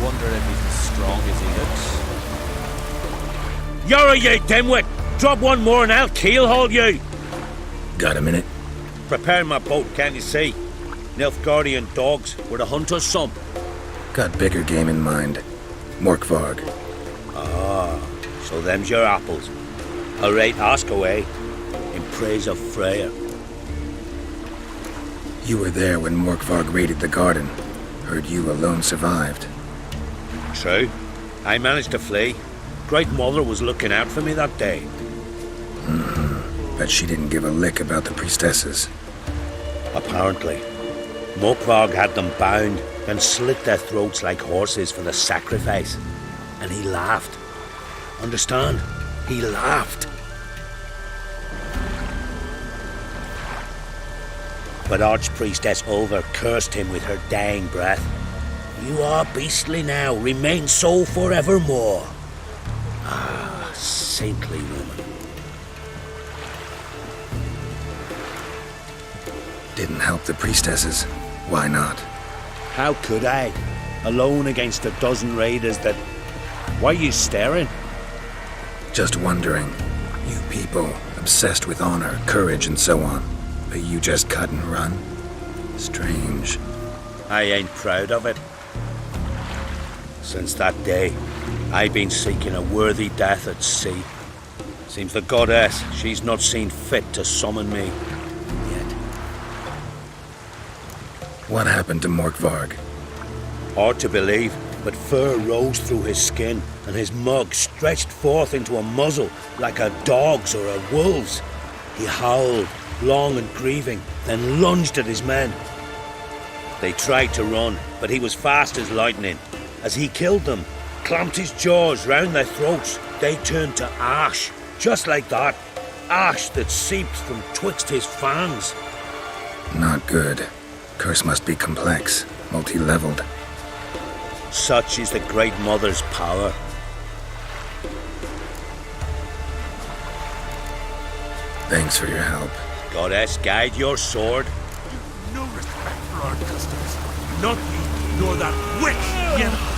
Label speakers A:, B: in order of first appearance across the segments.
A: wonder if he's as strong as he looks.
B: You're you dimwit! Drop one more and I'll keelhaul you!
C: Got a minute?
B: Prepare my boat, can't you see? Nilfgaardian dogs were to hunt us some.
C: Got bigger game in mind. Morkvarg.
B: Ah, so them's your apples. All right, ask away. In praise of Freya.
C: You were there when Morkvarg raided the garden. Heard you alone survived.
B: True. I managed to flee. Great Mother was looking out for me that day.
C: But she didn't give a lick about the priestesses.
B: Apparently. Morkvarg had them bound, then slit their throats like horses for the sacrifice. And he laughed. Understand? He laughed. But Archpriestess Ulver cursed him with her dying breath. You are beastly now, remain so forevermore. Ah, saintly woman.
C: Didn't help the priestesses. Why not?
B: How could I? Alone against a dozen raiders that... Why are you staring?
C: Just wondering. You people, obsessed with honor, courage, and so on. But you just cut and run? Strange.
B: I ain't proud of it. Since that day, I've been seeking a worthy death at sea. Seems the goddess, she's not seen fit to summon me yet.
C: What happened to Morkvarg?
B: Hard to believe, but fur rose through his skin, and his mug stretched forth into a muzzle like a dog's or a wolf's. He howled, long and grieving, then lunged at his men. They tried to run, but he was fast as lightning. As he killed them, clamped his jaws round their throats, they turned to ash, just like that. Ash that seeped from twixt his fangs.
C: Not good. Curse must be complex, multi-leveled.
B: Such is the Great Mother's power.
C: Thanks for your help.
B: Goddess, guide your sword.
D: No respect for our customs. Not you, nor that witch, Yennefer.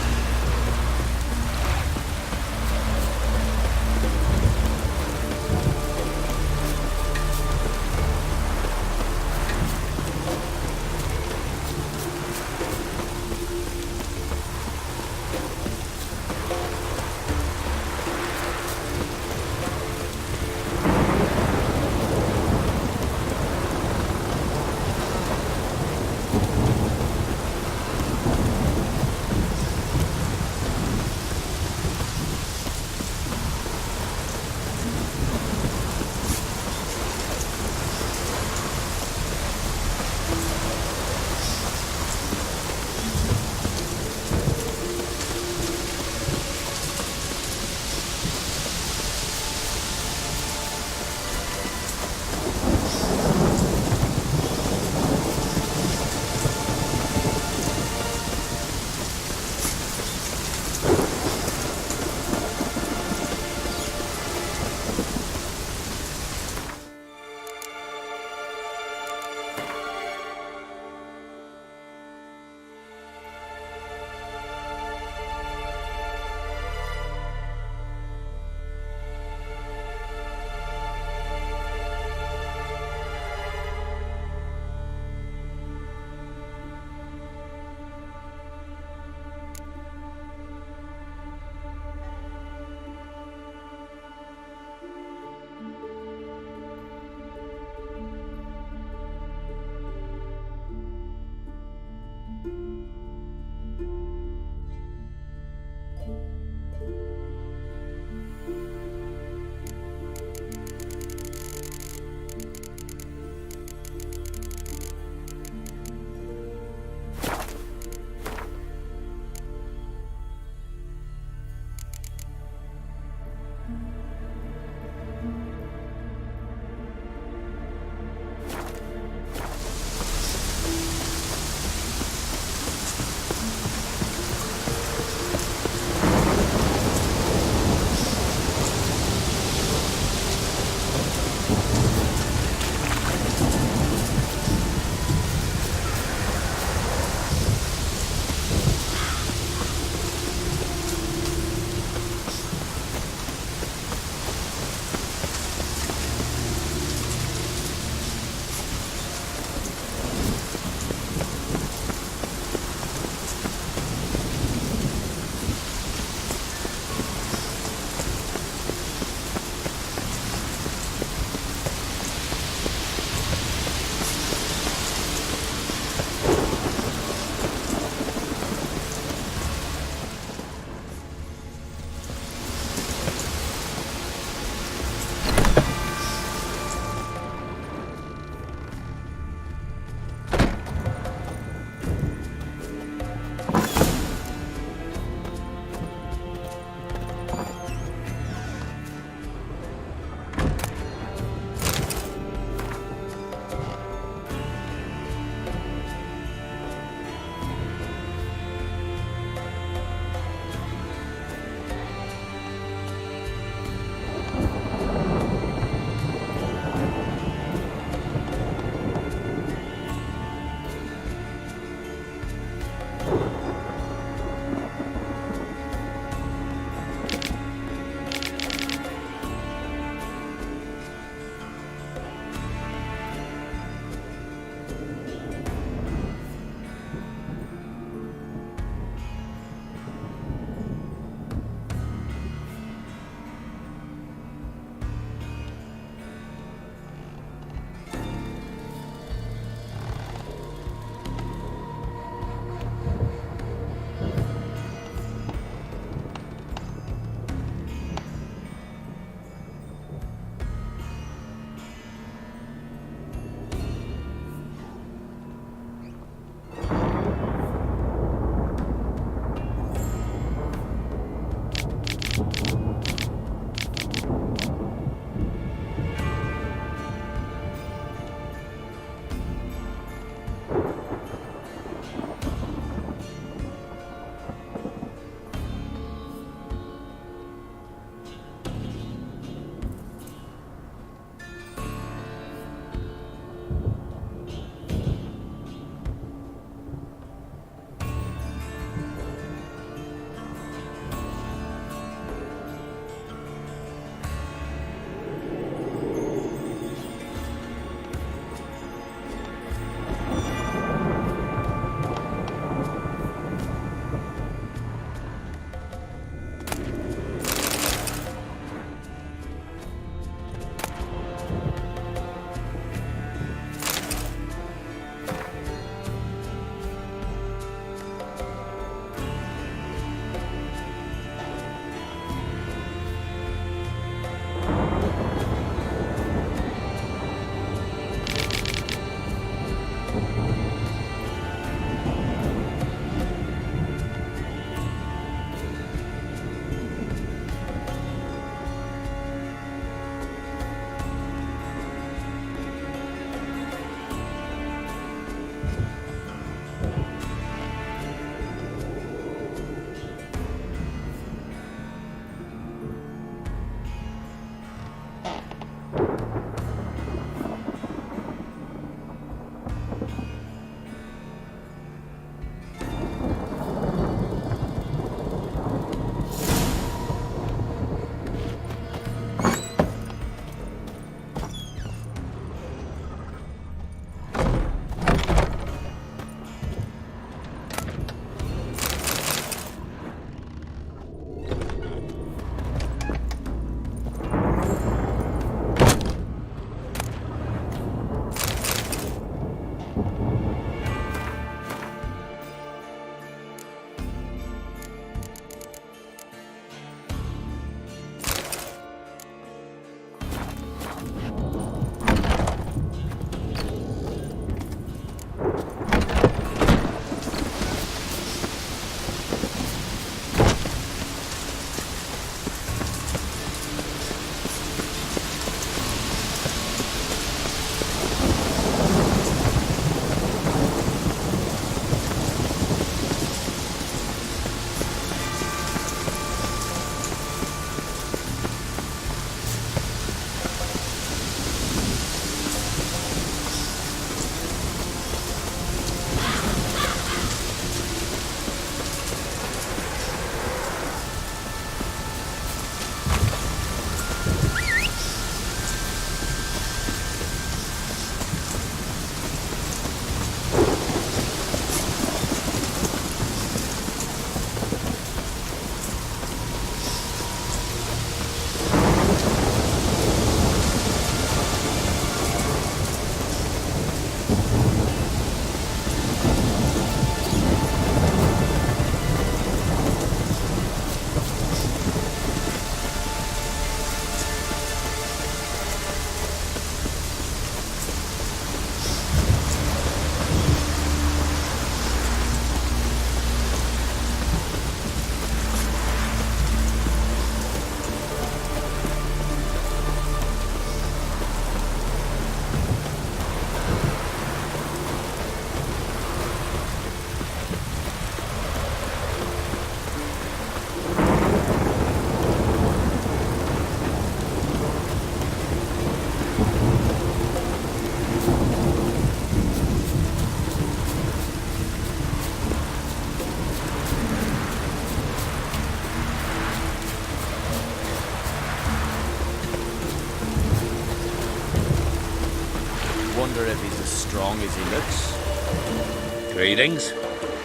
B: wrong as he looks. Greetings.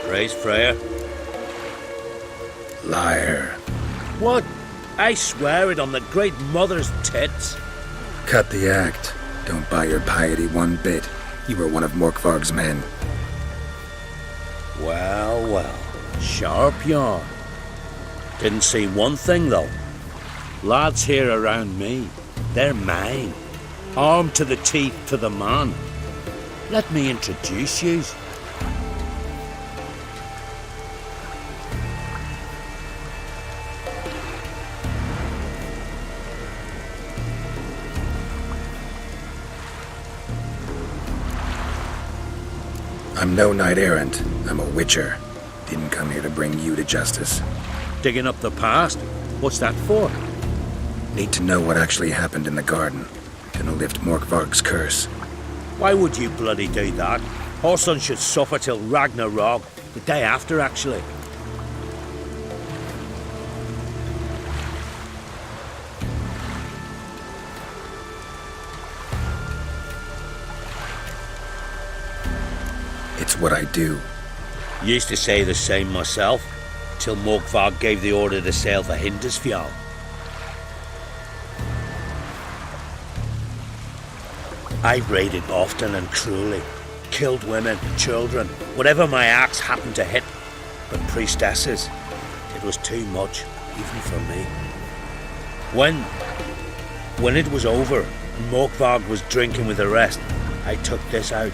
B: Praise Freya.
C: Liar.
B: What? I swear it on the Great Mother's tits.
C: Cut the act. Don't buy your piety one bit. You were one of Morkvarg's men.
B: Well, well. Sharp yarn. Didn't see one thing, though. Lads here around me, they're mine. Armed to the teeth to the man. Let me introduce yous.
C: I'm no knight errant. I'm a witcher. Didn't come here to bring you to justice.
B: Digging up the past? What's that for?
C: Need to know what actually happened in the garden. Gonna lift Morkvarg's curse.
B: Why would you bloody do that? Horson should suffer till Ragnarok. The day after, actually.
C: It's what I do.
B: Used to say the same myself, till Morkvarg gave the order to sail for Hindisfjall. I raided often and cruelly, killed women, children, whatever my axe happened to hit. But priestesses, it was too much, even for me. When it was over, and Morkvarg was drinking with the rest, I took this out.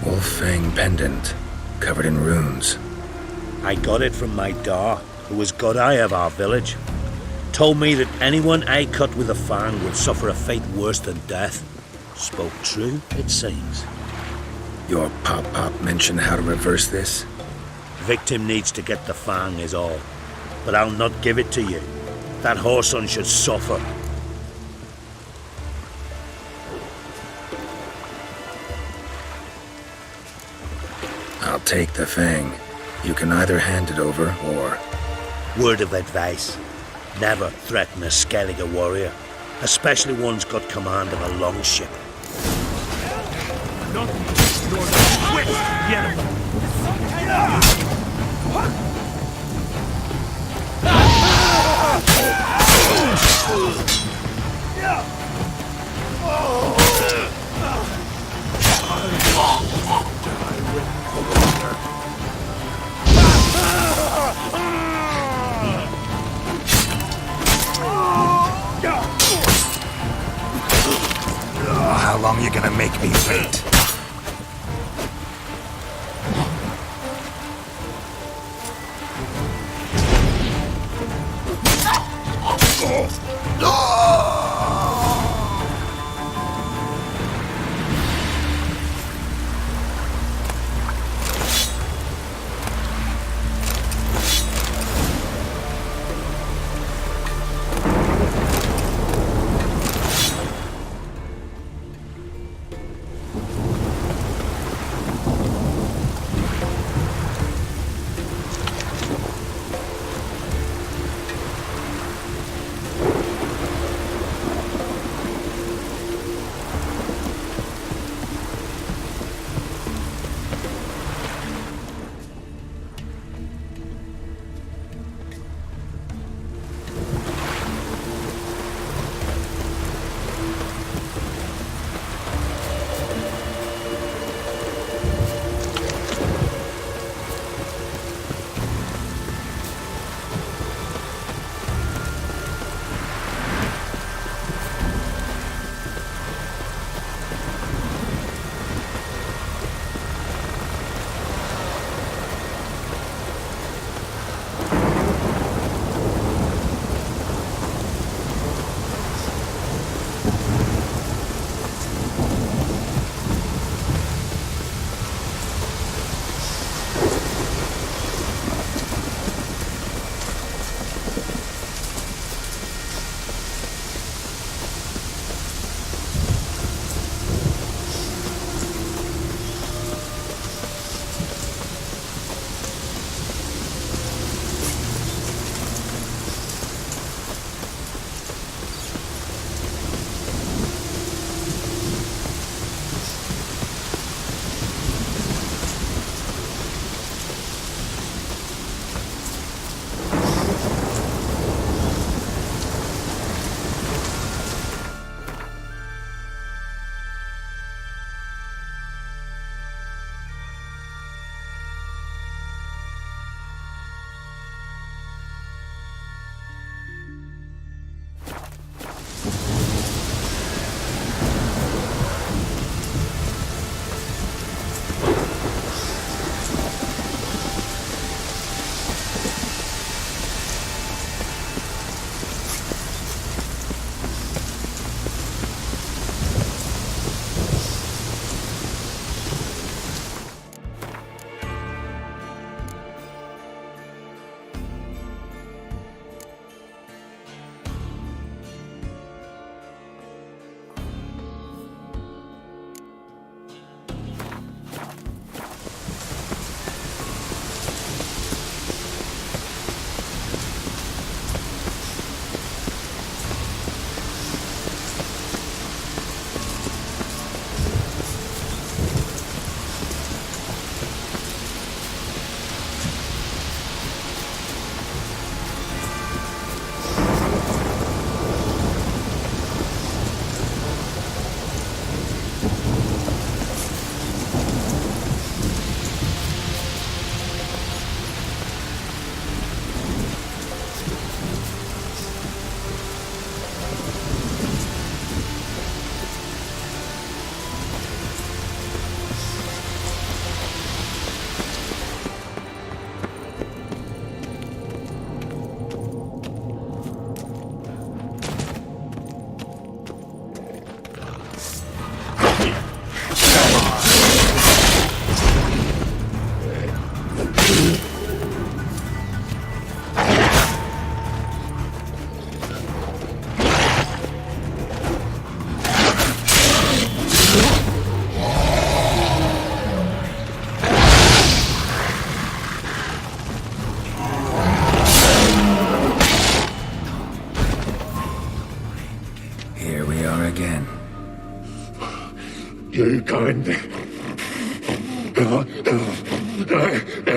C: Wolf-fang pendant, covered in runes.
B: I got it from my da, who was Godai of our village. Told me that anyone I cut with a fang would suffer a fate worse than death. Spoke true, it seems.
C: Your pop-pop mentioned how to reverse this?
B: Victim needs to get the fang is all. But I'll not give it to you. That Horson should suffer.
C: I'll take the fang. You can either hand it over, or...
B: Word of advice. Never threaten a Skellige warrior. Especially one's got command of a longship.
D: Not you, nor the witch yet.
C: How long you gonna make me wait?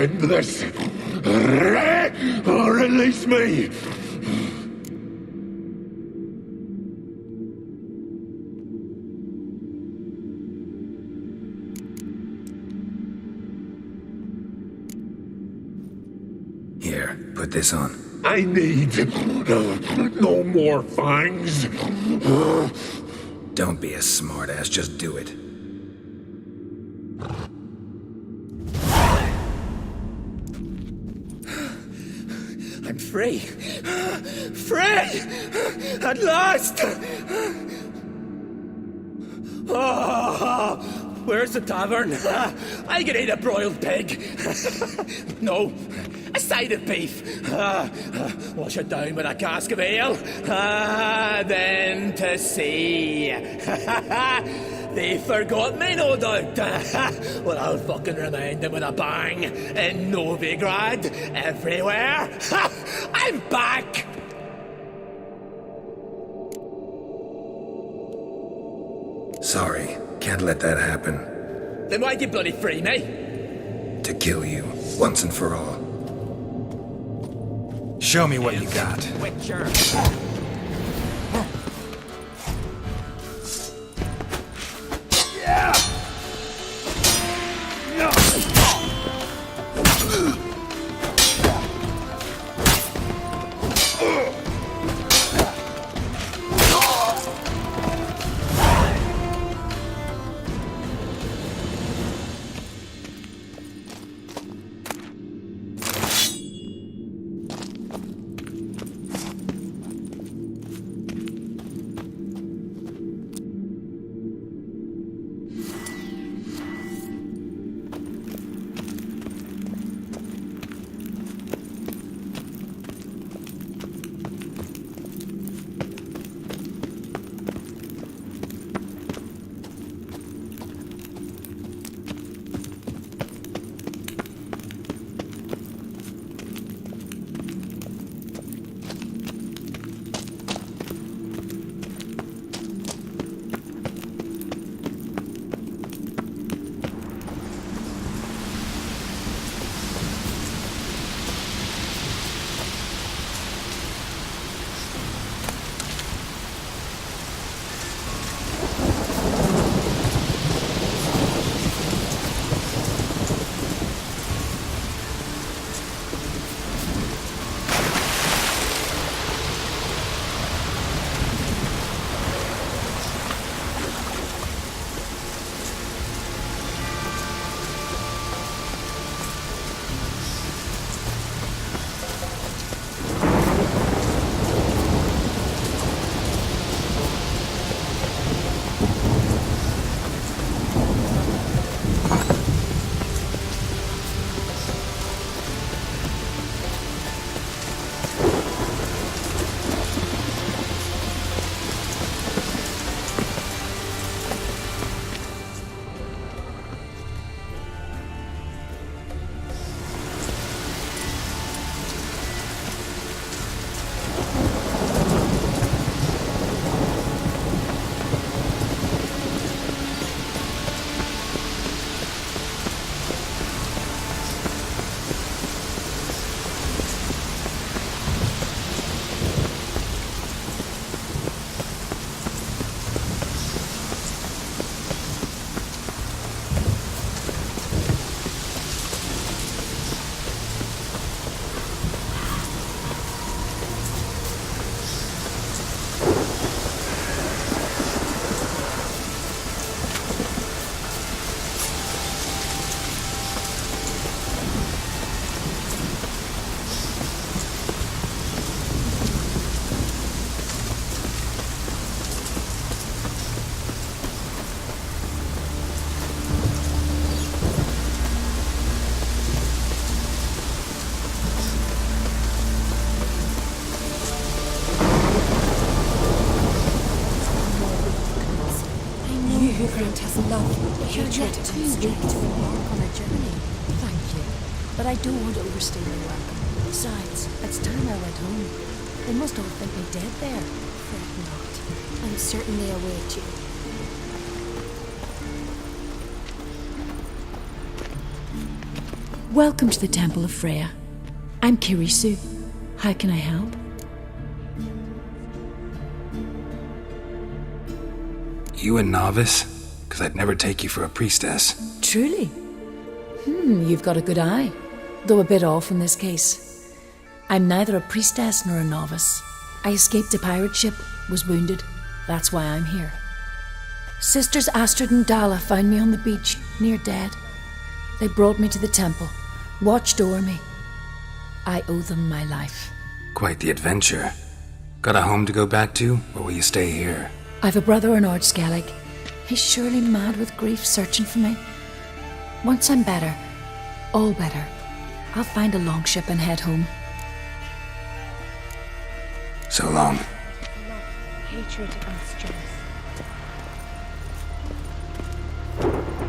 A: end this. Or release me.
C: Here, put this on.
A: I need no more fangs.
C: Don't be a smartass, just do it.
B: I'm free. Free! At last! Oh, where's the tavern? I can eat a broiled pig. No, a side of beef. Wash it down with a cask of ale. Then to sea. They forgot me, no doubt. Well, I'll fucking remind them with a bang. In Novigrad, everywhere. I'm back!
C: Sorry, can't let that happen.
B: Then why'd you bloody free me?
C: To kill you, once and for all.
E: Show me what you got.
B: Witcher.
F: Princess Love, you're yet too weak to embark on a journey. Thank you, but I don't want to overstay my welcome. Besides, it's time I went home. They must all think me dead there. Fret not. I'm certain they await you. Welcome to the Temple of Freya. I'm Kirisu. How can I help?
C: You a novice? Because I'd never take you for a priestess.
F: Truly? You've got a good eye, though a bit off in this case. I'm neither a priestess nor a novice. I escaped a pirate ship, was wounded. That's why I'm here. Sisters Astrid and Dala found me on the beach, near dead. They brought me to the temple, watched o'er me. I owe them my life.
C: Quite the adventure. Got a home to go back to, or will you stay here?
F: I've a brother in Ard Skellig. He's surely mad with grief searching for me. Once I'm better, all better, I'll find a longship and head home.
C: So long.
E: Hatred and stress.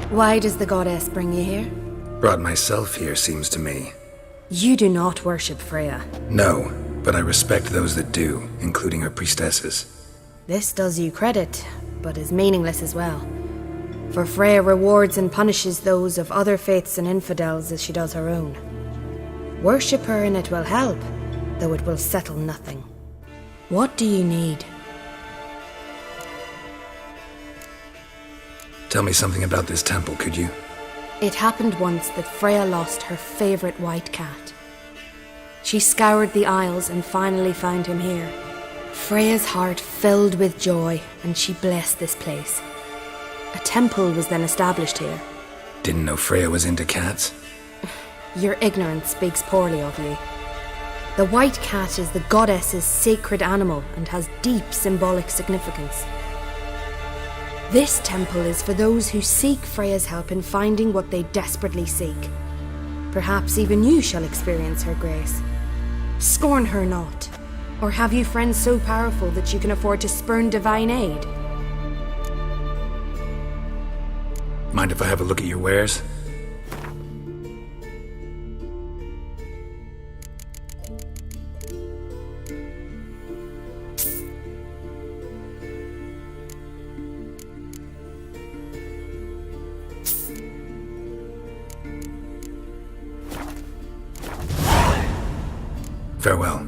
G: Why does the goddess bring you here?
C: Brought myself here, seems to me.
G: You do not worship Freya.
C: No, but I respect those that do, including her priestesses.
G: This does you credit, but is meaningless as well. For Freya rewards and punishes those of other faiths and infidels as she does her own. Worship her and it will help, though it will settle nothing. What do you need?
C: Tell me something about this temple, could you?
G: It happened once that Freya lost her favorite white cat. She scoured the Isles and finally found him here. Freya's heart filled with joy, and she blessed this place. A temple was then established here.
C: Didn't know Freya was into cats.
G: Your ignorance speaks poorly of you. The white cat is the goddess's sacred animal and has deep symbolic significance. This temple is for those who seek Freya's help in finding what they desperately seek. Perhaps even you shall experience her grace. Scorn her not. Or have you friends so powerful that you can afford to spurn divine aid?
C: Mind if I have a look at your wares? Farewell.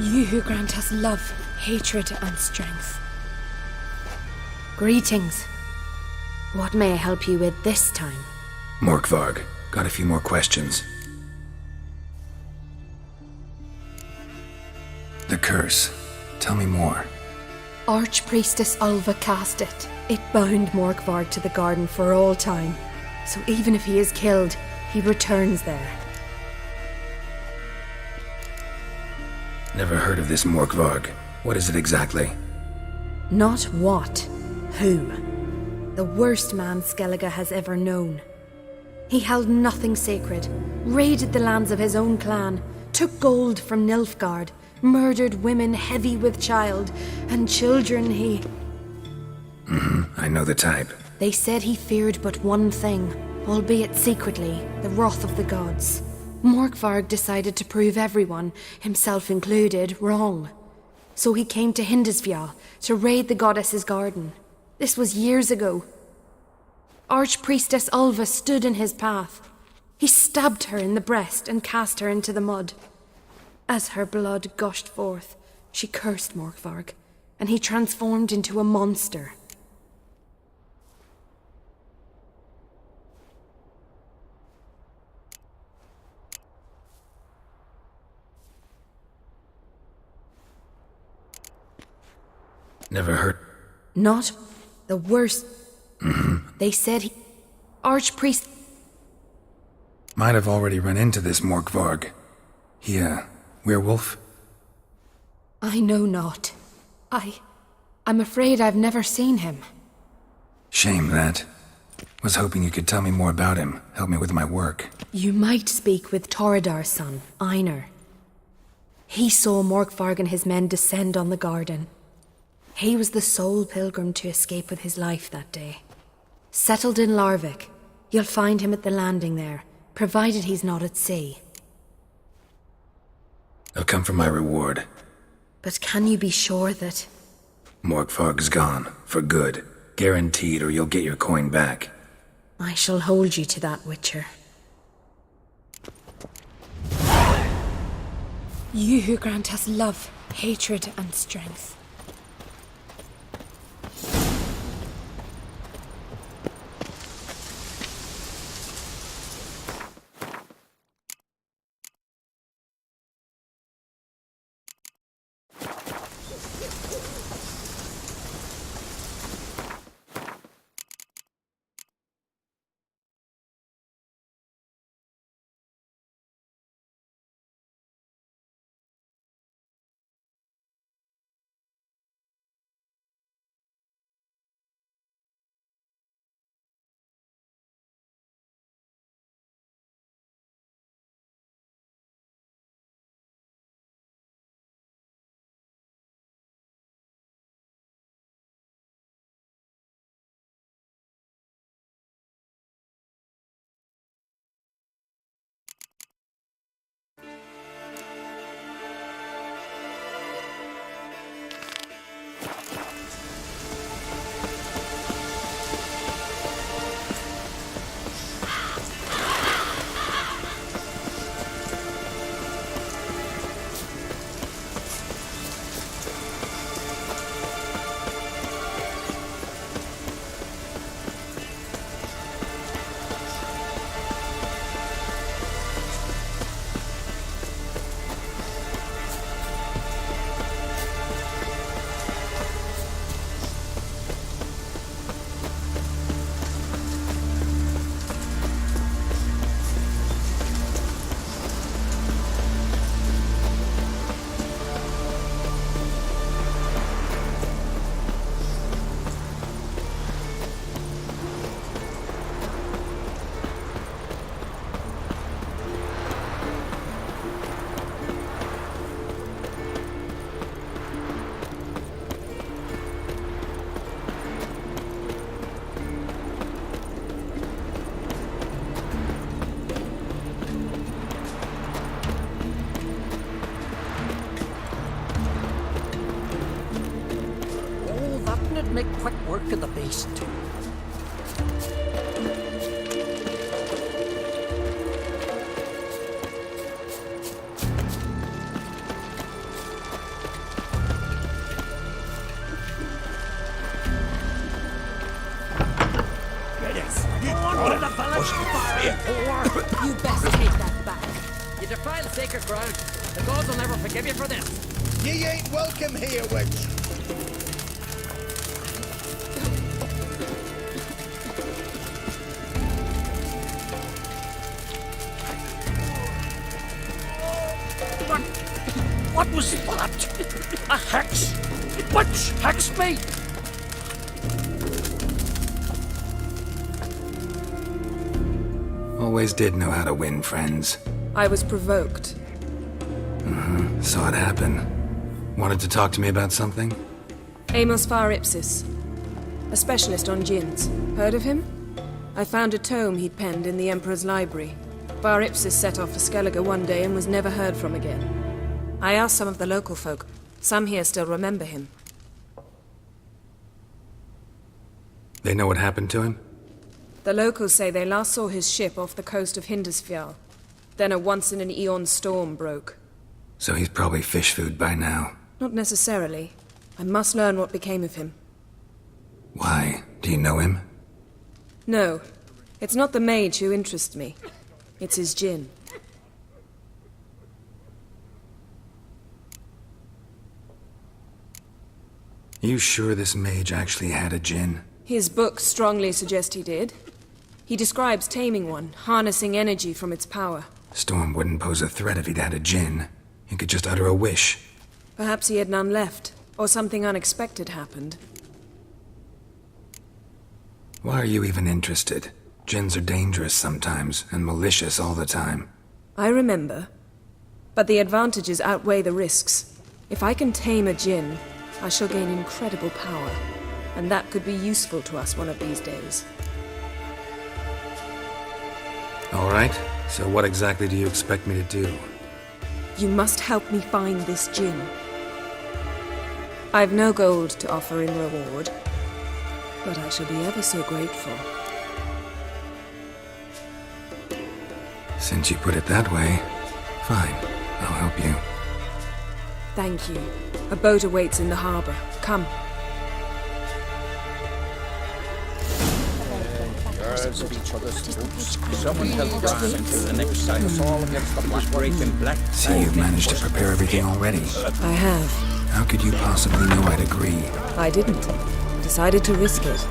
E: You who grant us love, hatred, and strength.
G: Greetings. What may I help you with this time?
C: Morkvarg, got a few more questions. The curse. Tell me more.
G: Archpriestess Ulva cast it. It bound Morkvarg to the garden for all time. So even if he is killed, he returns there.
C: Never heard of this Morkvarg. What is it exactly?
G: Not what, who. The worst man Skellige has ever known. He held nothing sacred, raided the lands of his own clan, took gold from Nilfgaard, murdered women heavy with child, and children he...
C: I know the type.
G: They said he feared but one thing, albeit secretly, the wrath of the gods. Morkvarg decided to prove everyone, himself included, wrong. So he came to Hindisfjall to raid the goddess's garden. This was years ago. Archpriestess Ulva stood in his path. He stabbed her in the breast and cast her into the mud. As her blood gushed forth, she cursed Morkvarg, and he transformed into a monster.
C: Never heard.
G: Not the worst. They said he... Archpriest...
C: Might have already run into this Morkvarg. He, werewolf?
G: I know not. I'm afraid I've never seen him.
C: Shame that. Was hoping you could tell me more about him, help me with my work.
G: You might speak with Toradar's son, Einar. He saw Morkvarg and his men descend on the garden. He was the sole pilgrim to escape with his life that day. Settled in Larvik, you'll find him at the landing there, provided he's not at sea.
C: I'll come for my reward.
G: But can you be sure that...
C: Morkvarg's gone, for good. Guaranteed, or you'll get your coin back.
G: I shall hold you to that, Witcher.
E: You who grant us love, hatred, and strength.
H: Make quick work of the beast. village fire whore!
F: You best take that back.
H: You defile sacred ground. The gods will never forgive you for this.
I: Ye ain't welcome here, witch.
H: What was that? A hex? Which hex me?
C: Always did know how to win friends.
G: I was provoked.
C: Saw it happen. Wanted to talk to me about something?
G: Amos Far Ipsis, a specialist on djinns. Heard of him? I found a tome he'd penned in the Emperor's library. Far Ipsis set off for Skellige one day and was never heard from again. I asked some of the local folk. Some here still remember him.
C: They know what happened to him?
G: The locals say they last saw his ship off the coast of Hindisfjall. Then a once-in-an-eon storm broke.
C: So he's probably fish food by now.
G: Not necessarily. I must learn what became of him.
C: Why? Do you know him?
G: No. It's not the mage who interests me. It's his djinn.
C: You sure this mage actually had a djinn?
G: His books strongly suggest he did. He describes taming one, harnessing energy from its power.
C: Storm wouldn't pose a threat if he'd had a djinn. He could just utter a wish.
G: Perhaps he had none left, or something unexpected happened.
C: Why are you even interested? Djinns are dangerous sometimes, and malicious all the time.
G: I remember. But the advantages outweigh the risks. If I can tame a djinn, I shall gain incredible power. And that could be useful to us one of these days.
C: All right, so what exactly do you expect me to do?
G: You must help me find this djinn. I've no gold to offer in reward, but I shall be ever so grateful.
C: Since you put it that way, fine, I'll help you.
G: Thank you. A boat awaits in the harbor. Come.
C: See, you've managed to prepare everything already.
G: I have.
C: How could you possibly know I'd agree?
G: I didn't. Decided to risk it.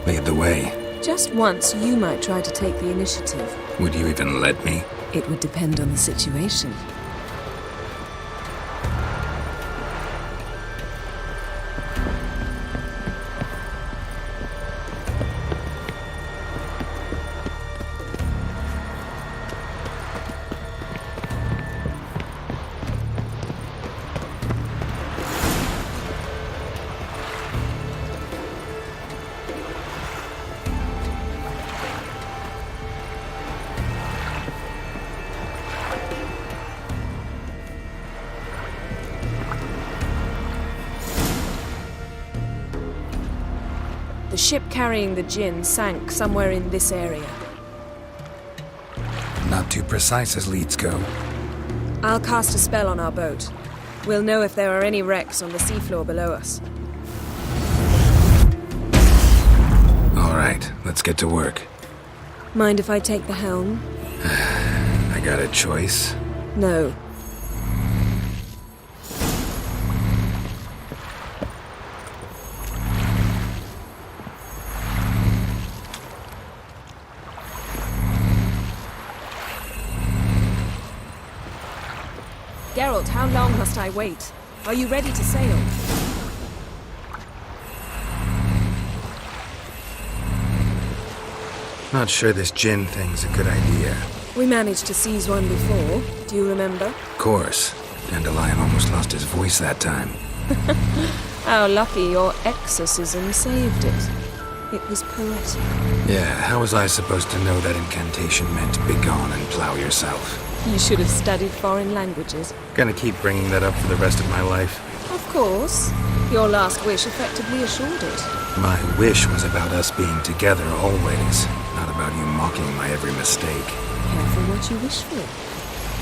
C: Lead the way.
G: Just once, you might try to take the initiative.
C: Would you even let me?
G: It would depend on the situation. The ship carrying the djinn sank somewhere in this area.
C: Not too precise as leads go.
G: I'll cast a spell on our boat. We'll know if there are any wrecks on the seafloor below us.
C: All right, let's get to work.
G: Mind if I take the helm?
C: I got a choice.
G: No. Geralt, how long must I wait? Are you ready to sail?
C: Not sure this djinn thing's a good idea.
G: We managed to seize one before. Do you remember?
C: Of course. Dandelion almost lost his voice that time.
F: How lucky your exorcism saved it. It was poetic.
C: Yeah, how was I supposed to know that incantation meant begone and plow yourself?
F: You should have studied foreign languages.
C: Gonna keep bringing that up for the rest of my life.
F: Of course. Your last wish effectively assured it.
C: My wish was about us being together always, not about you mocking my every mistake.
F: Careful what you wish for.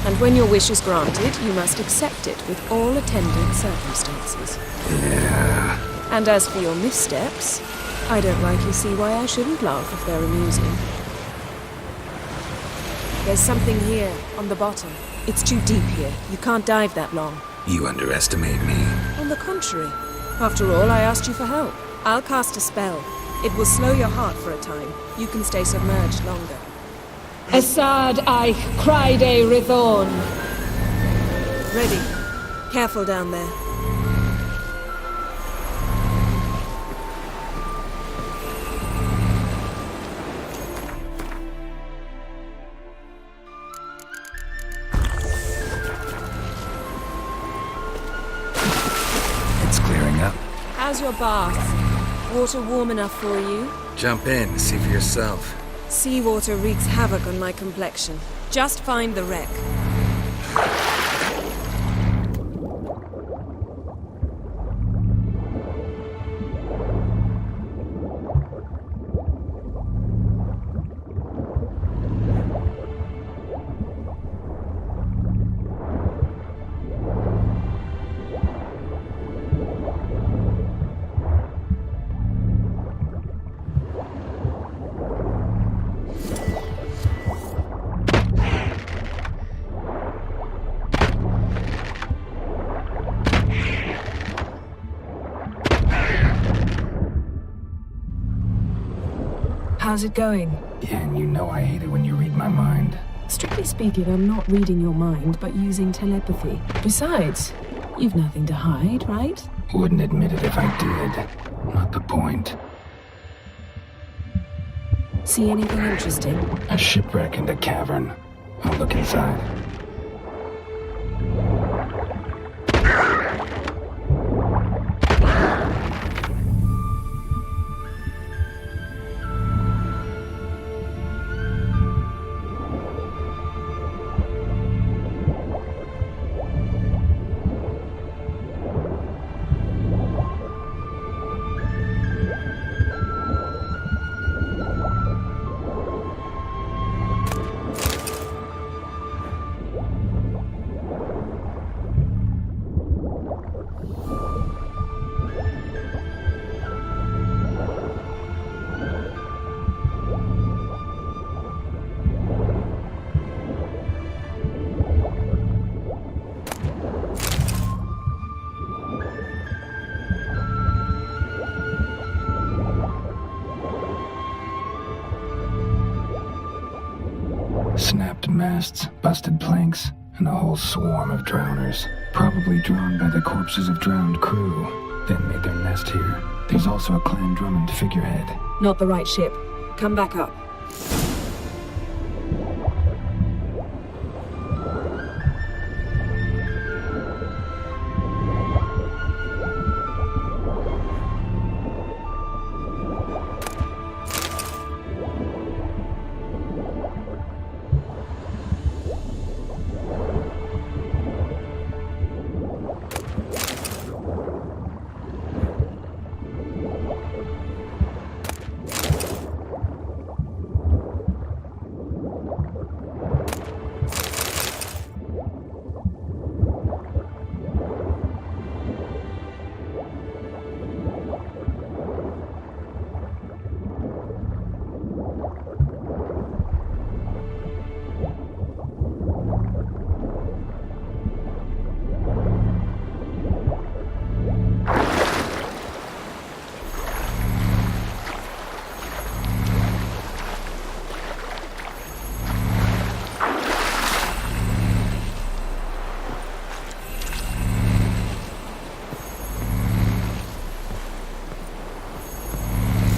F: And when your wish is granted, you must accept it with all attendant circumstances.
C: Yeah.
F: And as for your missteps, I don't rightly see why I shouldn't laugh if they're amusing. There's something here, on the bottom. It's too deep here. You can't dive that long.
C: You underestimate me.
F: On the contrary. After all, I asked you for help. I'll cast a spell. It will slow your heart for a time. You can stay submerged longer.
E: Assad I Criede Rithorn.
F: Ready. Careful down there.
C: It's clearing up.
F: How's your bath? Water warm enough for you?
C: Jump in, see for yourself.
F: Seawater wreaks havoc on my complexion. Just find the wreck.
J: How's it going?
C: Yeah, and you know I hate it when you read my mind.
J: Strictly speaking, I'm not reading your mind, but using telepathy. Besides, you've nothing to hide, right?
C: Wouldn't admit it if I did. Not the point.
J: See anything interesting?
C: A shipwreck and a cavern. I'll look inside. Snapped masts, busted planks, and a whole swarm of drowners. Probably drawn by the corpses of drowned crew, then made their nest here. There's also a Clan Drummond figurehead.
F: Not the right ship. Come back up.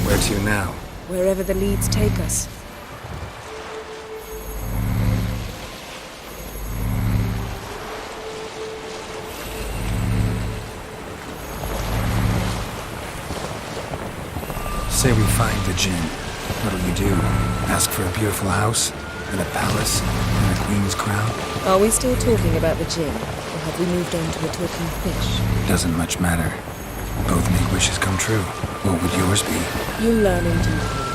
C: Where to now?
F: Wherever the leads take us.
C: Say we find the Jinn. What'll you do? Ask for a beautiful house? And a palace? And a queen's crown?
J: Are we still talking about the Jinn? Or have we moved on to a talking fish?
C: Doesn't much matter. Both make wishes come true. What would yours be?
J: You learn in due course.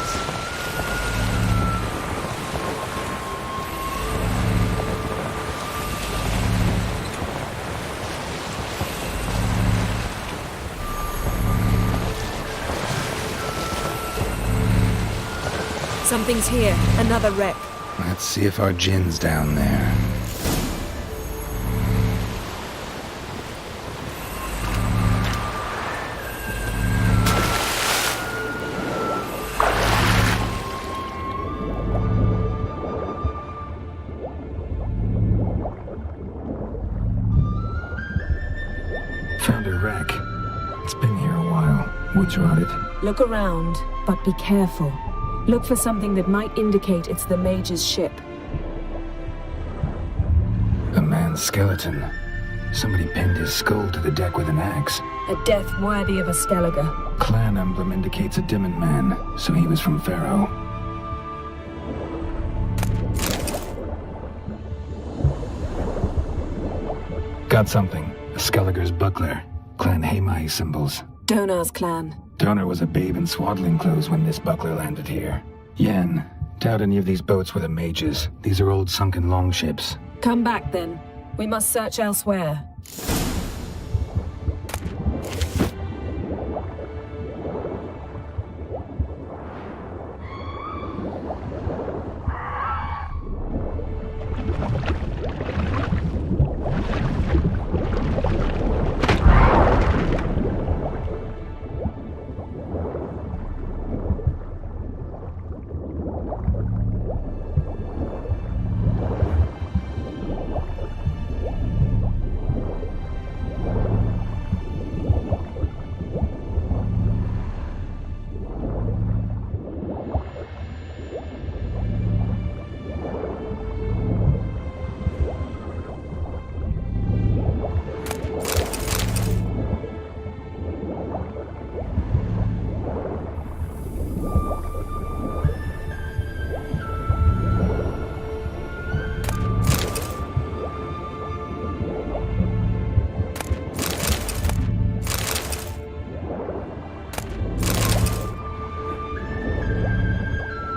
G: Something's here. Another wreck.
C: Let's see if our Jinn's down there. Found a wreck. It's been here a while. Wood's rotted.
J: Look around, but be careful. Look for something that might indicate it's the Mage's ship.
C: A man's skeleton. Somebody pinned his skull to the deck with an axe.
J: A death worthy of a Skellige.
C: Clan emblem indicates a Dimmen man, so he was from Pharaoh. Got something. A Skellige's buckler. Clan Hamai symbols.
J: Donar's clan.
C: Donar was a babe in swaddling clothes when this buckler landed here. Yen, doubt any of these boats were the Mages. These are old sunken longships.
J: Come back then. We must search elsewhere.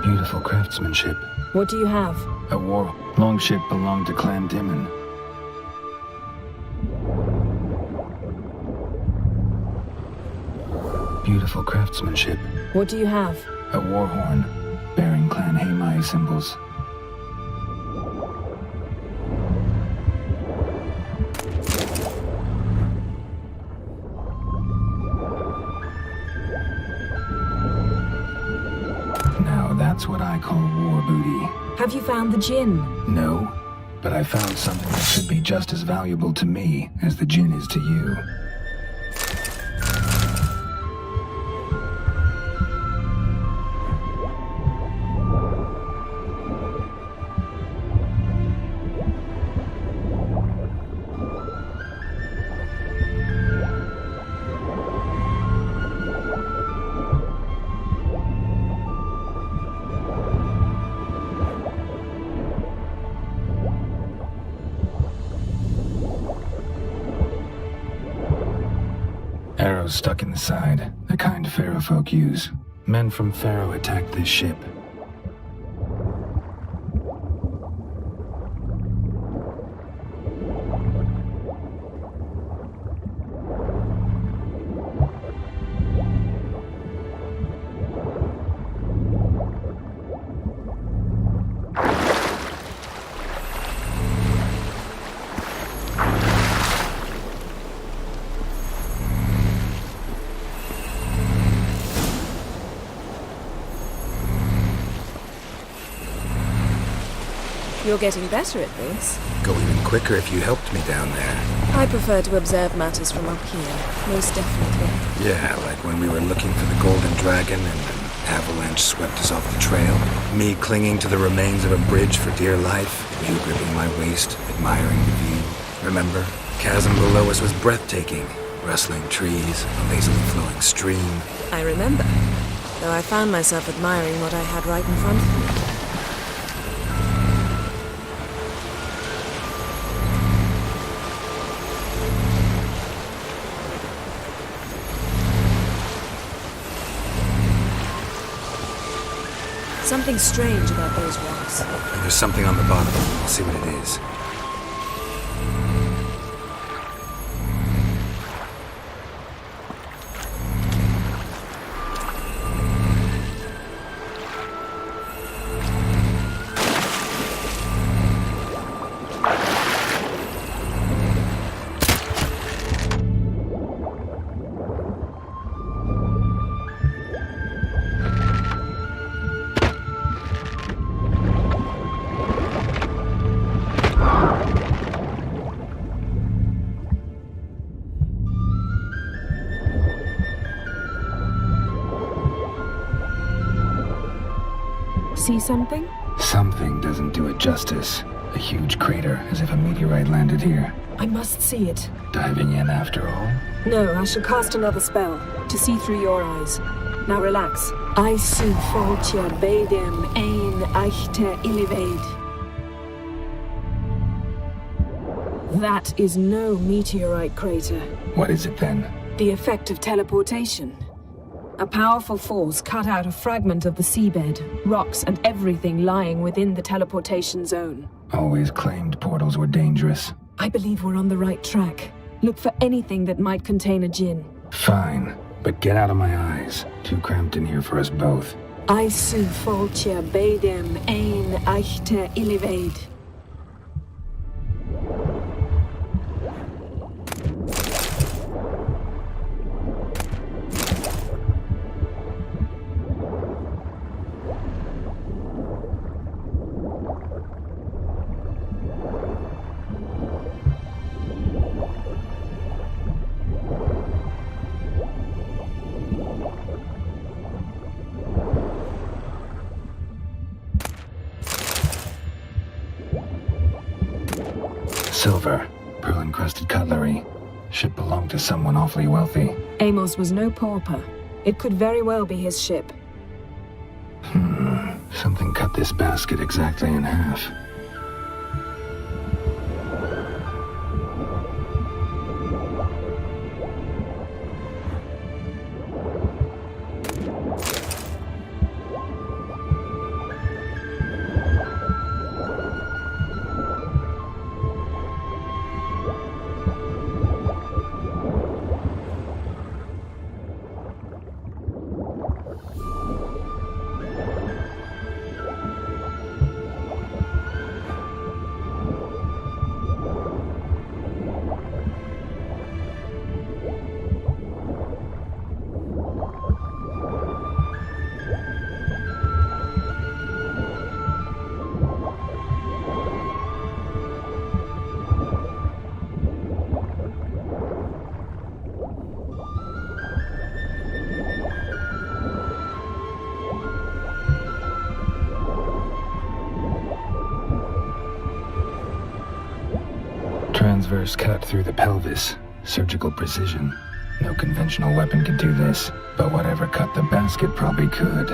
C: Beautiful craftsmanship.
J: What do you have?
C: A war longship belonged to Clan Dimmen. Beautiful craftsmanship.
J: What do you have?
C: A war horn, bearing Clan Hamai symbols. Now that's what I call war booty.
J: Have you found the Jinn?
C: No, but I found something that should be just as valuable to me as the Jinn is to you. Arrows stuck in the side, the kind Pharaoh folk use. Men from Pharaoh attacked this ship.
J: You're getting better at this.
C: Go even quicker if you helped me down there.
J: I prefer to observe matters from up here, most definitely.
C: Yeah, like when we were looking for the Golden Dragon and an avalanche swept us off the trail. Me clinging to the remains of a bridge for dear life. You gripping my waist, admiring the view. Remember? Chasm below us was breathtaking. Rustling trees, a lazily flowing stream.
J: I remember.
F: though I found myself admiring what I had right in front of me. Something strange about those rocks.
C: And there's something on the bottom. I'll see what it is.
J: See something?
C: Something doesn't do it justice. A huge crater, as if a meteorite landed here.
J: I must see it.
C: Diving in after all?
J: No, I shall cast another spell to see through your eyes. Now relax. I su faltia bedem ein eichte illivaid. That is no meteorite crater.
C: What is it then?
J: The effect of teleportation. A powerful force cut out a fragment of the seabed, rocks and everything lying within the teleportation zone.
C: Always claimed portals were dangerous.
J: I believe we're on the right track. Look for anything that might contain a djinn.
C: Fine, but get out of my eyes. Too cramped in here for us both.
J: I su faltia bedem ein eichte illivaid.
C: Silver, pearl-encrusted cutlery. Should belong to someone awfully wealthy.
J: Amos was no pauper. It could very well be his ship.
C: Something cut this basket exactly in half. Transverse cut through the pelvis. Surgical precision. No conventional weapon could do this, but whatever cut the basket probably could.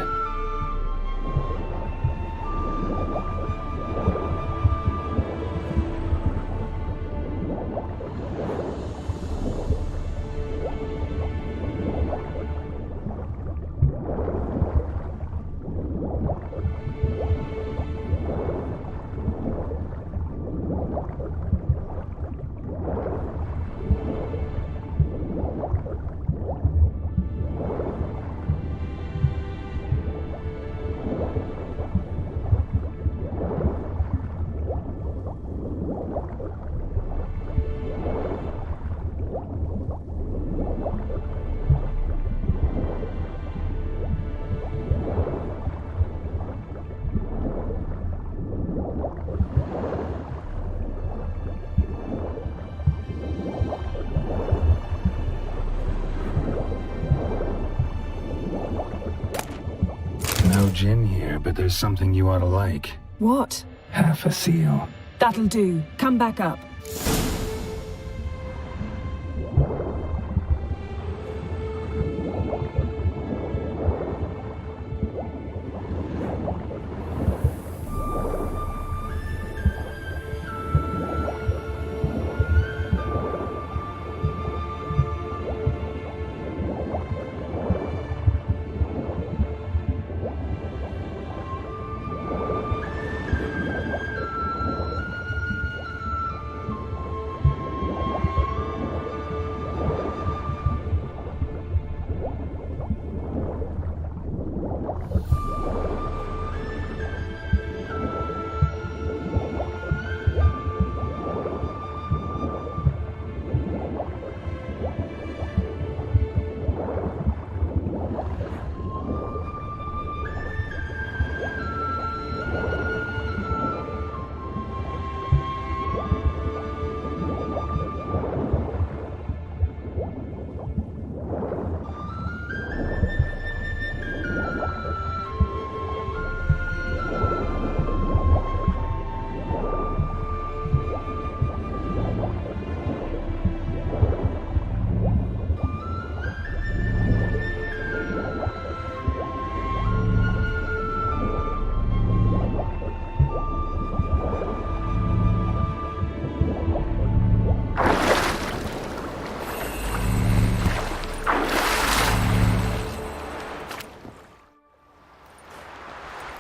C: No gin here, but there's something you ought to like.
J: What?
C: Half a seal.
J: That'll do. Come back up.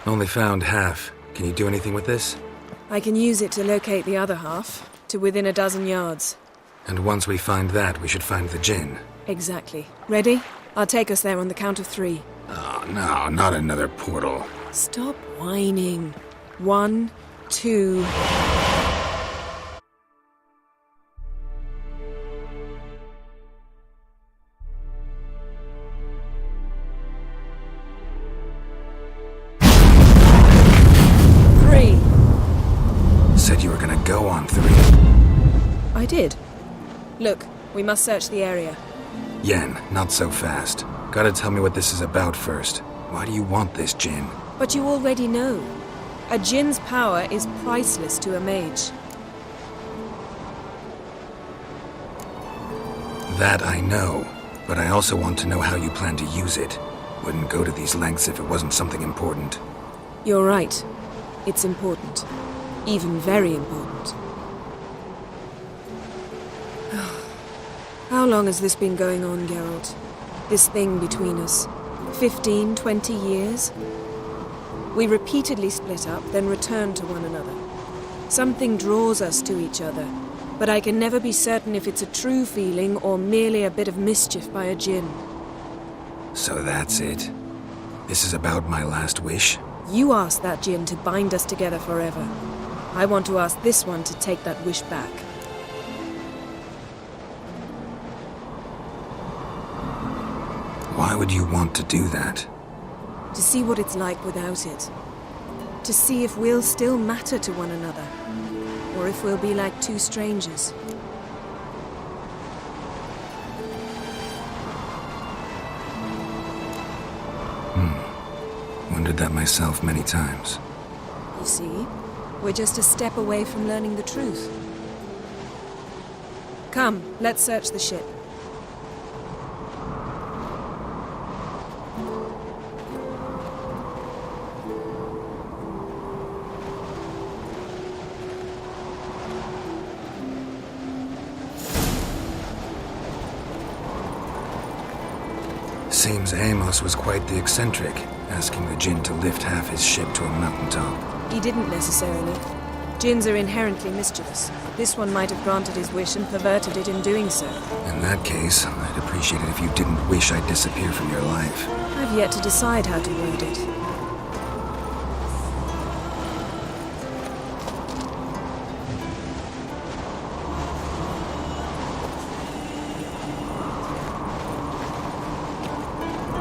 C: Only found half. Can you do anything with this?
J: I can use it to locate the other half, to within a dozen yards.
C: And once we find that, we should find the Jinn.
J: Exactly. Ready? I'll take us there on the count of 3.
C: Oh, no, not another portal.
J: Stop whining. 1, 2...
C: Said you were gonna go on 3.
J: I did. Look, we must search the area.
C: Yen, not so fast. Gotta tell me what this is about first. Why do you want this Jinn?
J: But you already know. A Jinn's power is priceless to a mage.
C: That I know, but I also want to know how you plan to use it. Wouldn't go to these lengths if it wasn't something important.
J: You're right. It's important. Even very important. How long has this been going on, Geralt? This thing between us? 15, 20 years? We repeatedly split up, then returned to one another. Something draws us to each other, but I can never be certain if it's a true feeling or merely a bit of mischief by a Jinn.
C: So that's it. This is about my last wish?
J: You asked that Jinn to bind us together forever. I want to ask this one to take that wish back.
C: Why would you want to do that?
J: To see what it's like without it. To see if we'll still matter to one another. Or if we'll be like two strangers.
C: Wondered that myself many times.
J: You see? We're just a step away from learning the truth. Come, let's search the ship.
C: Seems Amos was quite the eccentric, asking the Jinn to lift half his ship to a mountaintop.
J: He didn't necessarily. Jinns are inherently mischievous. This one might have granted his wish and perverted it in doing so.
C: In that case, I'd appreciate it if you didn't wish I'd disappear from your life.
J: I've yet to decide how to word it.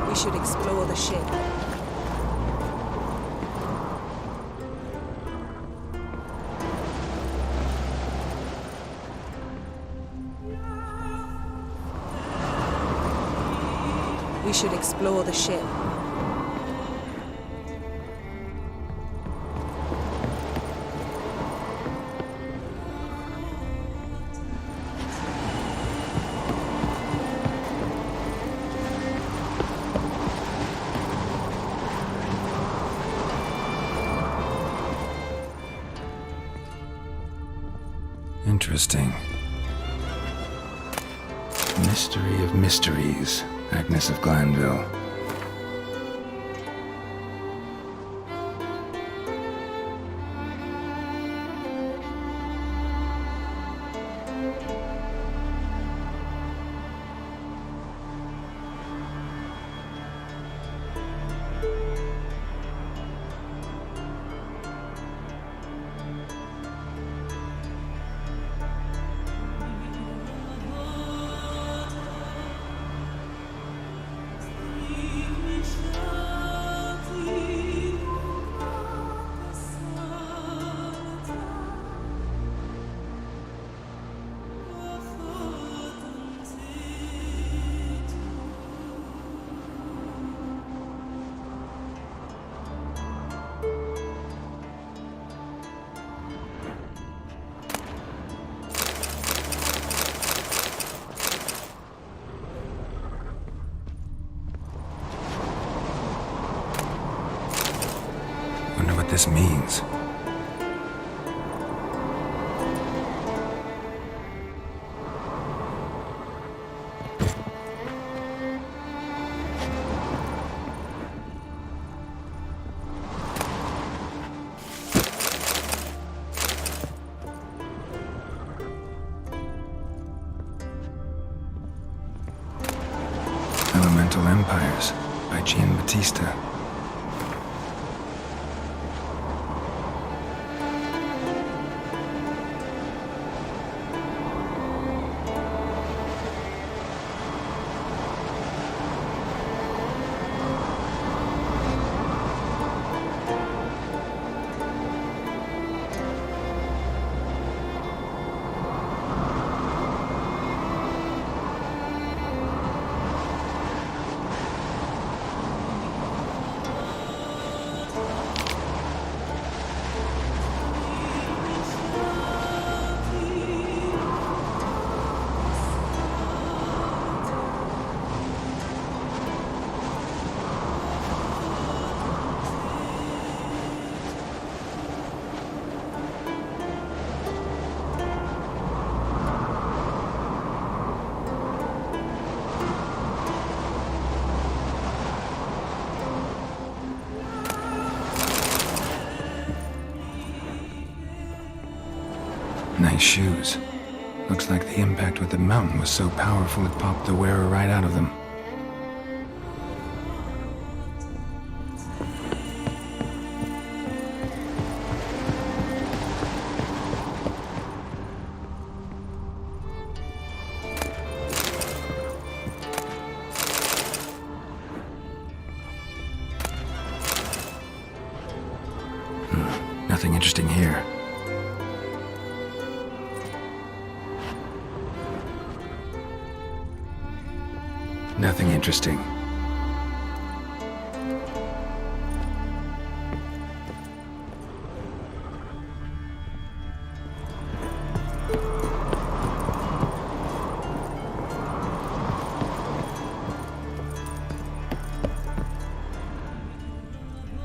J: We should explore the ship. We should explore the ship.
C: Interesting. Mystery of mysteries. Agnes of Glanville. Wonder what this means. Continental Empires by Giambattista. Nice shoes. Looks like the impact with the mountain was so powerful it popped the wearer right out of them. Nothing interesting here. Nothing interesting.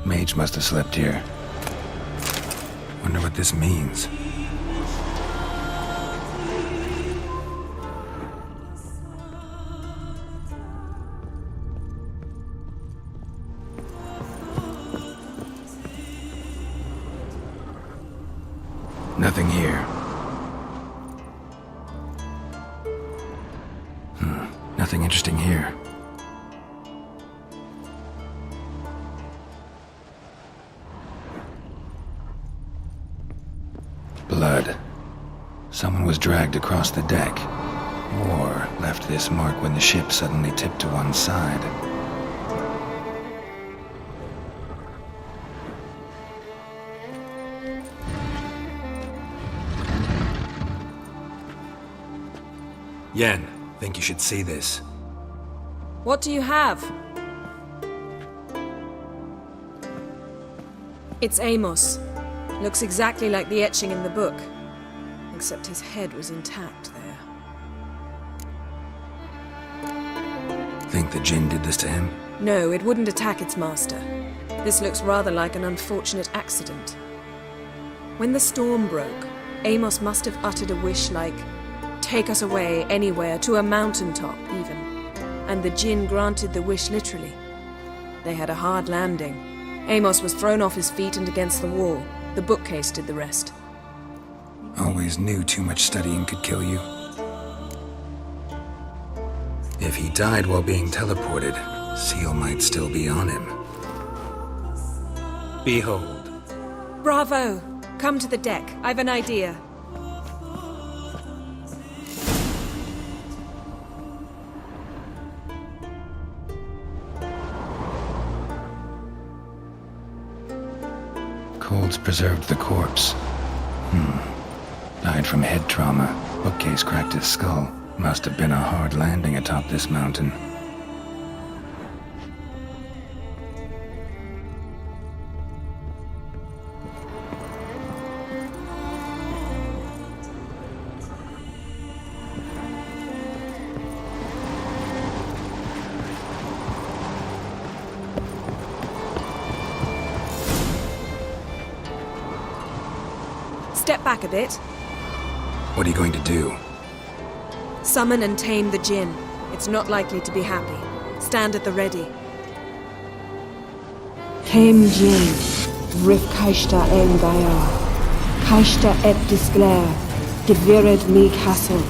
C: Mage must have slept here. Wonder what this means. Nothing here. Nothing interesting here. Blood. Someone was dragged across the deck, or left this mark when the ship suddenly tipped to one side. Yen, think you should see this.
J: What do you have? It's Amos. Looks exactly like the etching in the book. Except his head was intact there.
C: Think the Jinn did this to him?
J: No, it wouldn't attack its master. This looks rather like an unfortunate accident. When the storm broke, Amos must have uttered a wish like, "Take us away, anywhere, to a mountaintop, even." And the Jinn granted the wish literally. They had a hard landing. Amos was thrown off his feet and against the wall. The bookcase did the rest.
C: Always knew too much studying could kill you. If he died while being teleported, Seal might still be on him. Behold.
J: Bravo! Come to the deck. I've an idea.
C: Colds preserved the corpse. Died from head trauma. Bookcase cracked his skull. Must have been a hard landing atop this mountain.
J: Step back a bit.
C: What are you going to do?
J: Summon and tame the Jinn. It's not likely to be happy. Stand at the ready.
F: Came Jinn, Rif Kaishta en Gaia, Kaishta et Disclair, Devired me castle.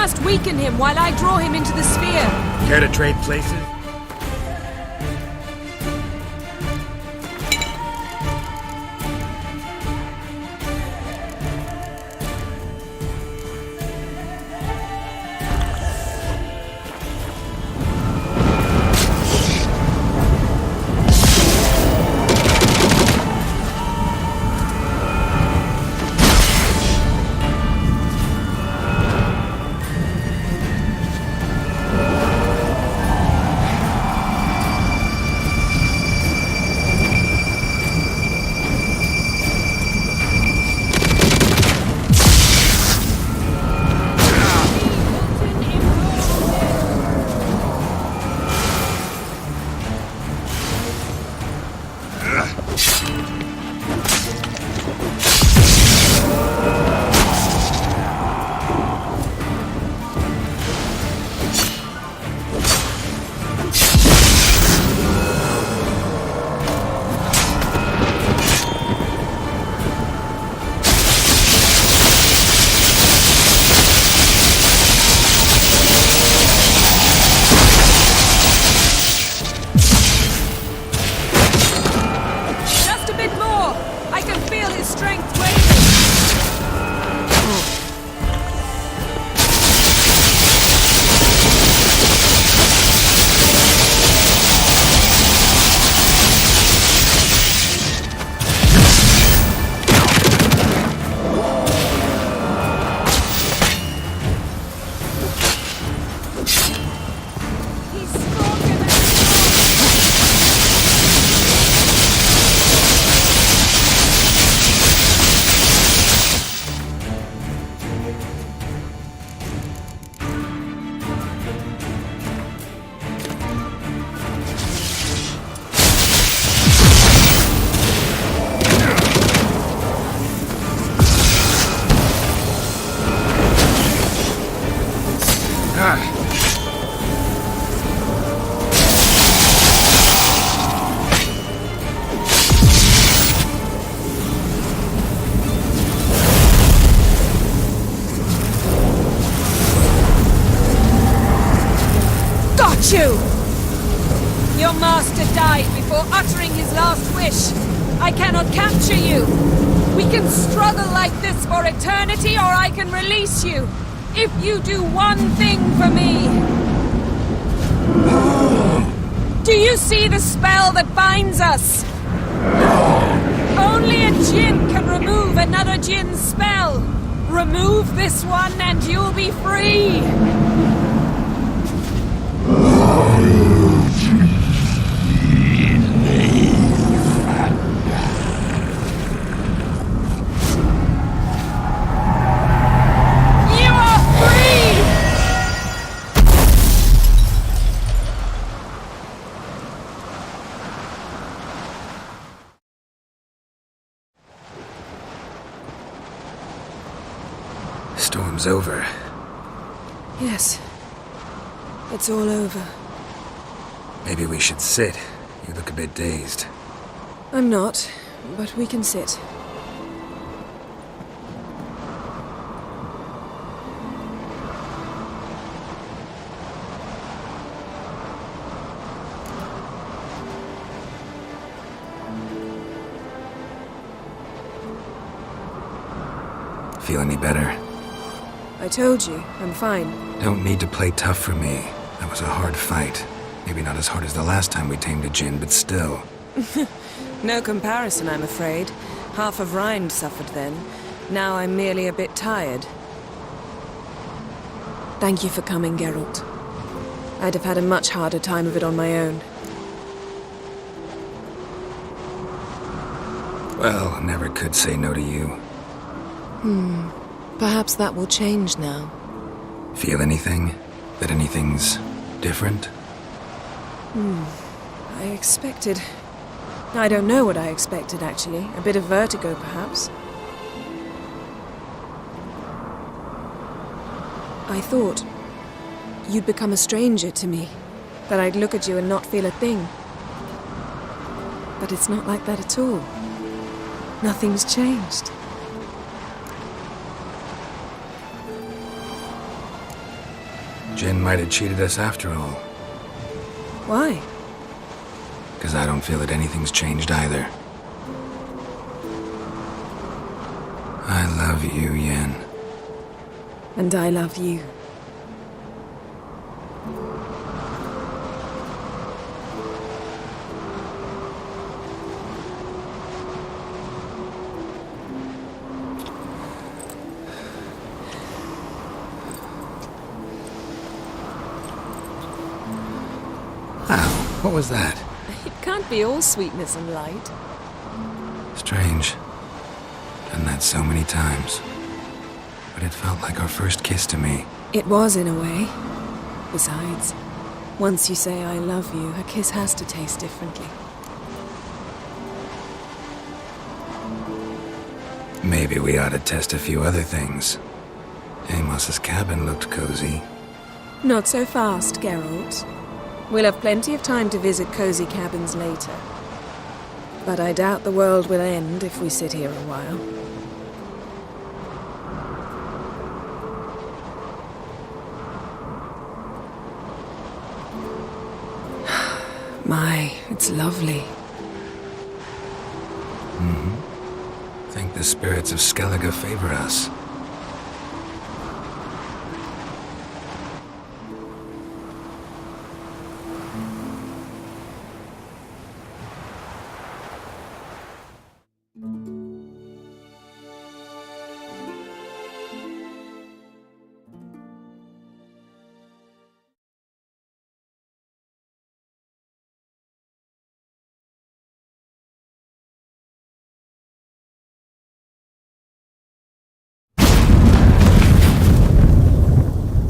J: must weaken him while I draw him into the sphere.
C: Care to trade places?
J: You! Your master died before uttering his last wish. I cannot capture you. We can struggle like this for eternity, or I can release you. If you do one thing for me. Do you see the spell that binds us? Only a djinn can remove another djinn's spell. Remove this one and you'll be free.
C: Storm's over.
J: Yes. It's all over.
C: Maybe we should sit. You look a bit dazed.
J: I'm not, but we can sit.
C: Feel any better?
J: I told you, I'm fine.
C: Don't need to play tough for me. That was a hard fight. Maybe not as hard as the last time we tamed a djinn, but still.
J: No comparison, I'm afraid. Half of Rind suffered then. Now I'm merely a bit tired. Thank you for coming, Geralt. I'd have had a much harder time of it on my own.
C: Well, I never could say no to you.
J: Perhaps that will change now.
C: Feel anything? That anything's different?
J: I expected... I don't know what I expected, actually. A bit of vertigo, perhaps. I thought you'd become a stranger to me. That I'd look at you and not feel a thing. But it's not like that at all. Nothing's changed.
C: Jin might have cheated us after all.
J: Why?
C: Because I don't feel that anything's changed either. I love you, Yen.
J: And I love you.
C: What was that?
J: It can't be all sweetness and light.
C: Strange. Done that so many times. But it felt like our first kiss to me.
J: It was, in a way. Besides, once you say I love you, a kiss has to taste differently.
C: Maybe we ought to test a few other things. Amos's cabin looked cozy.
J: Not so fast, Geralt. We'll have plenty of time to visit cozy cabins later. But I doubt the world will end if we sit here a while. My, it's lovely.
C: Think the spirits of Skellige favor us.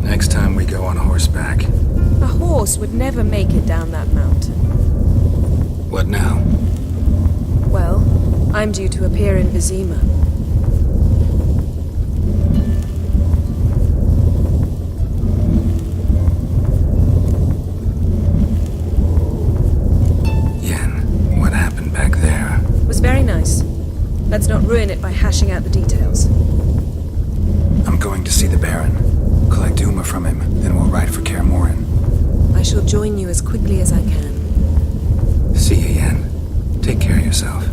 C: Next time we go on horseback.
J: A horse would never make it down that mountain.
C: What now?
J: Well, I'm due to appear in Vizima.
C: Yen, what happened back there?
J: It was very nice. Let's not ruin it by hashing out the details.
C: I'm going to see the Baron. Collect Uma from him, then we'll ride for Kaer Morhen.
J: I shall join you as quickly as I can.
C: See you, Yen. Take care of yourself.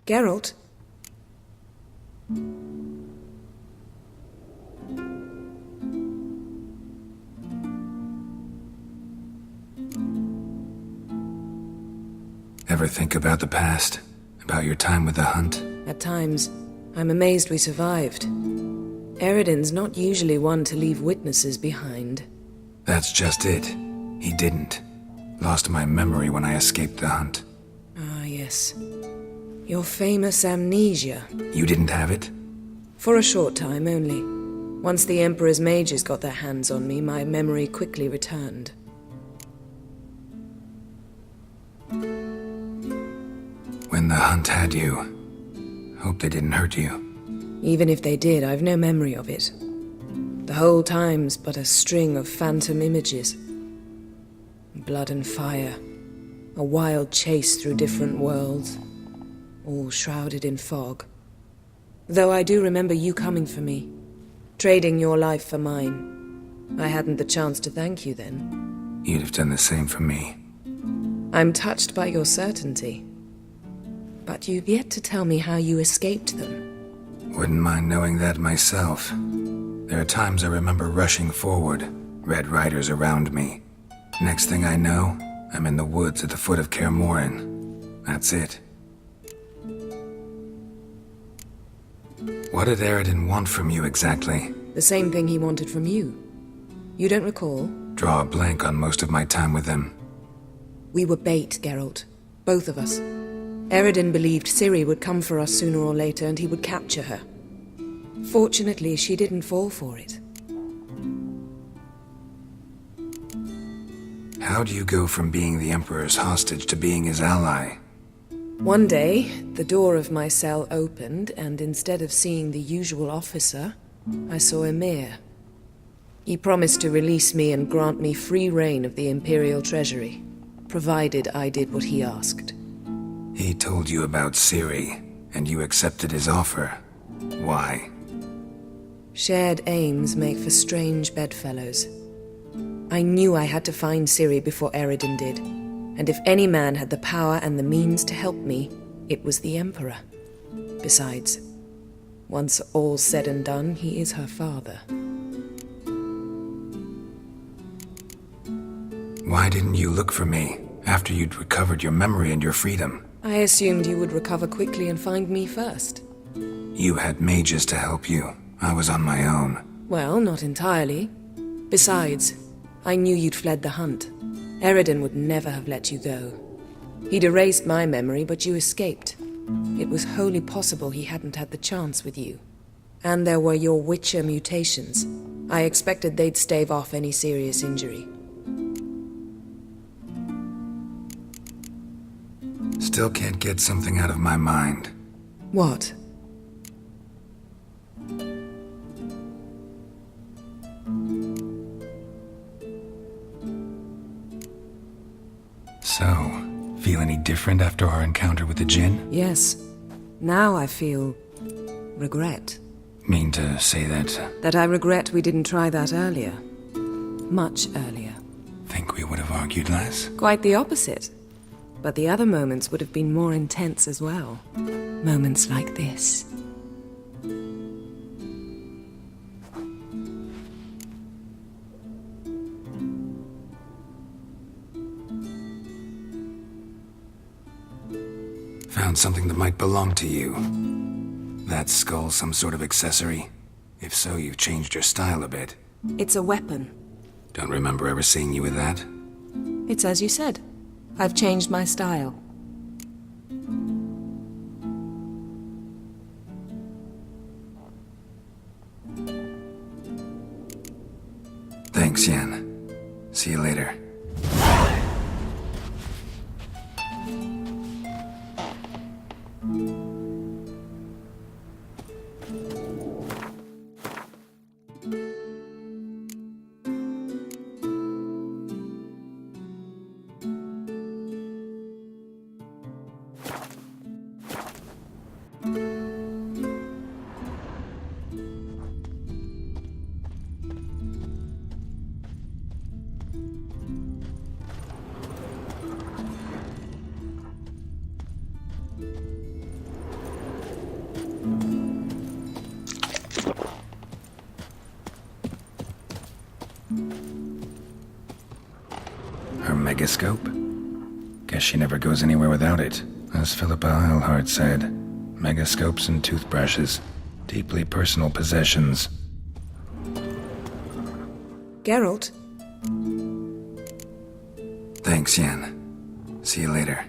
J: Geralt?
C: Ever think about the past? About your time with the hunt?
J: At times, I'm amazed we survived. Eredin's not usually one to leave witnesses behind.
C: That's just it. He didn't. Lost my memory when I escaped the hunt.
J: Ah, yes. Your famous amnesia.
C: You didn't have it?
J: For a short time only. Once the Emperor's mages got their hands on me, my memory quickly returned.
C: When the hunt had you, hope they didn't hurt you.
J: Even if they did, I've no memory of it. The whole time's but a string of phantom images. Blood and fire. A wild chase through different worlds. All shrouded in fog. Though I do remember you coming for me. Trading your life for mine. I hadn't the chance to thank you then.
C: You'd have done the same for me.
J: I'm touched by your certainty. But you've yet to tell me how you escaped them.
C: Wouldn't mind knowing that myself. There are times I remember rushing forward, red riders around me. Next thing I know, I'm in the woods at the foot of Kaer Morhen. That's it. What did Eredin want from you exactly?
J: The same thing he wanted from you. You don't recall?
C: Draw a blank on most of my time with them.
J: We were bait, Geralt. Both of us. Eredin believed Ciri would come for us sooner or later and he would capture her. Fortunately, she didn't fall for it.
C: How do you go from being the Emperor's hostage to being his ally?
J: One day, the door of my cell opened, and instead of seeing the usual officer, I saw Emir. He promised to release me and grant me free reign of the Imperial Treasury, provided I did what he asked.
C: He told you about Ciri, and you accepted his offer. Why?
J: Shared aims make for strange bedfellows. I knew I had to find Ciri before Eridan did, and if any man had the power and the means to help me, it was the Emperor. Besides, once all's said and done, he is her father.
C: Why didn't you look for me after you'd recovered your memory and your freedom?
J: I assumed you would recover quickly and find me first.
C: You had mages to help you. I was on my own.
J: Well, not entirely. Besides, I knew you'd fled the hunt. Eridan would never have let you go. He'd erased my memory, but you escaped. It was wholly possible he hadn't had the chance with you. And there were your Witcher mutations. I expected they'd stave off any serious injury.
C: Still can't get something out of my mind.
J: What?
C: So, feel any different after our encounter with the Jinn?
J: Yes. Now I feel regret.
C: Mean to say that?
J: That I regret we didn't try that earlier. Much earlier.
C: Think we would have argued less?
J: Quite the opposite. But the other moments would have been more intense as well. Moments like this.
C: Found something that might belong to you. That skull some sort of accessory? If so, you've changed your style a bit.
J: It's a weapon.
C: Don't remember ever seeing you with that.
J: It's as you said. I've changed my style.
C: Thanks, Yen. See you later. Her megascope? Guess she never goes anywhere without it. As Philippa Eilhart said, megascopes and toothbrushes, deeply personal possessions.
J: Geralt?
C: Thanks, Yen. See you later.